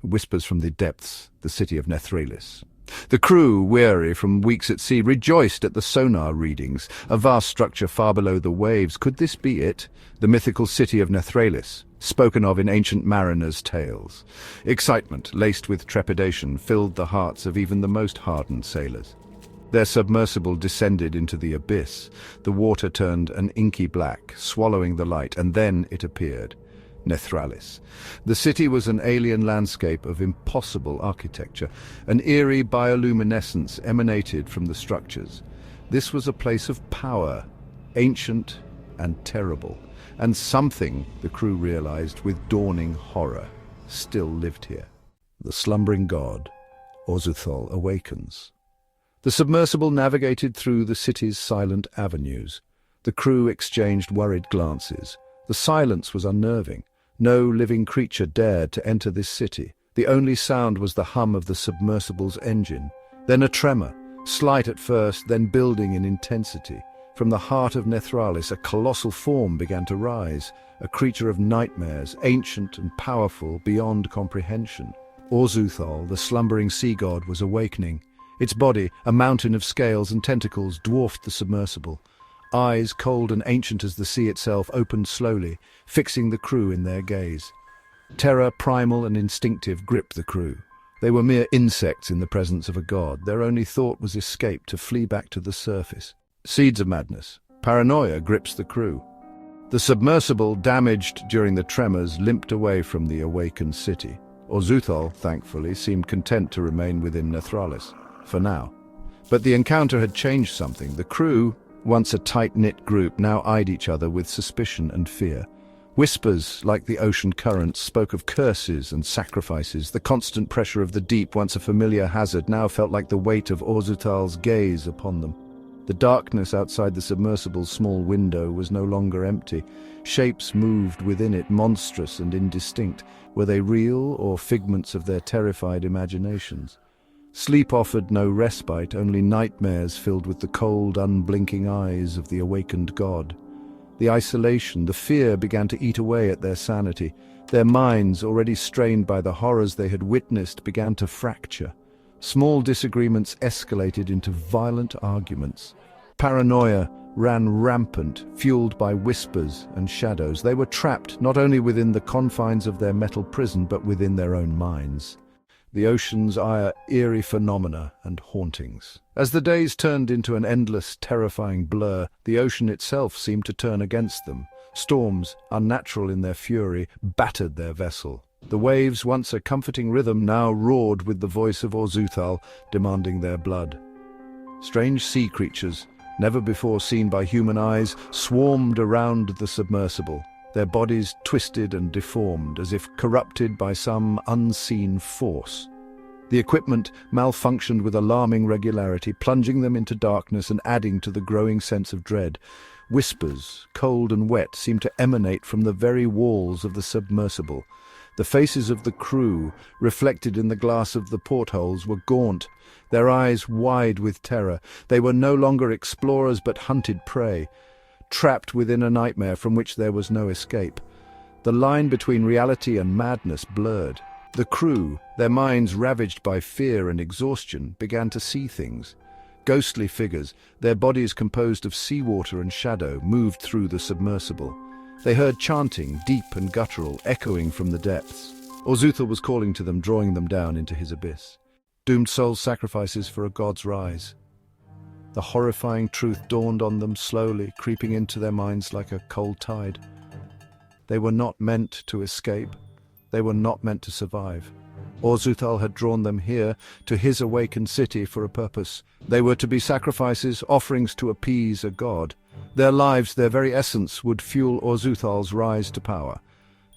whispers from the depths, the City of Nethralis. The crew, weary from weeks at sea, rejoiced at the sonar readings, a vast structure far below the waves. Could this be it? The mythical City of Nethralis, spoken of in ancient mariners' tales. Excitement, laced with trepidation, filled the hearts of even the most hardened sailors. Their submersible descended into the abyss. The water turned an inky black, swallowing the light, and then it appeared. Nethralis. The city was an alien landscape of impossible architecture. An eerie bioluminescence emanated from the structures. This was a place of power, ancient and terrible, and something, the crew realized with dawning horror, still lived here. The slumbering god, Orzuthal Awakens. The submersible navigated through the city's silent avenues. The crew exchanged worried glances. The silence was unnerving. No living creature dared to enter this city. The only sound was the hum of the submersible's engine. Then a tremor, slight at first, then building in intensity. From the heart of Nethralis, a colossal form began to rise, a creature of nightmares, ancient and powerful beyond comprehension. Orzuthal, the slumbering sea god, was awakening. Its body, a mountain of scales and tentacles, dwarfed the submersible. Eyes, cold and ancient as the sea itself, opened slowly, fixing the crew in their gaze. Terror, primal and instinctive, gripped the crew. They were mere insects in the presence of a god. Their only thought was escape, to flee back to the surface. Seeds of madness. Paranoia grips the crew. The submersible, damaged during the tremors, limped away from the awakened city. Orzuthal, thankfully, seemed content to remain within Nethralis, for now. But the encounter had changed something. The crew, once a tight-knit group, now eyed each other with suspicion and fear. Whispers, like the ocean currents, spoke of curses and sacrifices. The constant pressure of the deep, once a familiar hazard, now felt like the weight of Orzuthal's gaze upon them. The darkness outside the submersible's small window was no longer empty. Shapes moved within it, monstrous and indistinct. Were they real or figments of their terrified imaginations? Sleep offered no respite, only nightmares filled with the cold, unblinking eyes of the awakened god. The isolation, the fear began to eat away at their sanity. Their minds, already strained by the horrors they had witnessed, began to fracture. Small disagreements escalated into violent arguments. Paranoia ran rampant, fueled by whispers and shadows. They were trapped not only within the confines of their metal prison, but within their own minds. The ocean's ire, eerie phenomena and hauntings. As the days turned into an endless, terrifying blur, the ocean itself seemed to turn against them. Storms, unnatural in their fury, battered their vessel. The waves, once a comforting rhythm, now roared with the voice of Orzuthal, demanding their blood. Strange sea creatures, never before seen by human eyes, swarmed around the submersible, their bodies twisted and deformed, as if corrupted by some unseen force. The equipment malfunctioned with alarming regularity, plunging them into darkness and adding to the growing sense of dread. Whispers, cold and wet, seemed to emanate from the very walls of the submersible. The faces of the crew, reflected in the glass of the portholes, were gaunt, their eyes wide with terror. They were no longer explorers but hunted prey, trapped within a nightmare from which there was no escape. The line between reality and madness blurred. The crew, their minds ravaged by fear and exhaustion, began to see things. Ghostly figures, their bodies composed of seawater and shadow, moved through the submersible. They heard chanting, deep and guttural, echoing from the depths. Orzuthal was calling to them, drawing them down into his abyss. Doomed souls' sacrifices for a god's rise. The horrifying truth dawned on them slowly, creeping into their minds like a cold tide. They were not meant to escape. They were not meant to survive. Orzuthal had drawn them here, to his awakened city, for a purpose. They were to be sacrifices, offerings to appease a god. Their lives, their very essence, would fuel Orzuthal's rise to power.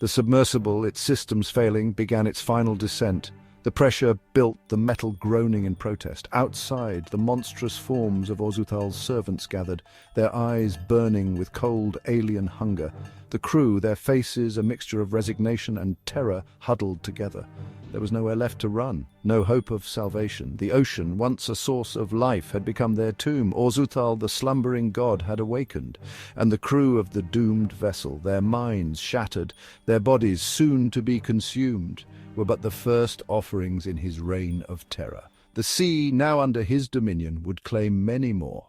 The submersible, its systems failing, began its final descent. The pressure built, the metal groaning in protest. Outside, the monstrous forms of Orzuthal's servants gathered, their eyes burning with cold, alien hunger. The crew, their faces a mixture of resignation and terror, huddled together. There was nowhere left to run, no hope of salvation. The ocean, once a source of life, had become their tomb. Orzuthal, the slumbering god, had awakened, and the crew of the doomed vessel, their minds shattered, their bodies soon to be consumed. were but the first offerings in his reign of terror. The sea, now under his dominion, would claim many more.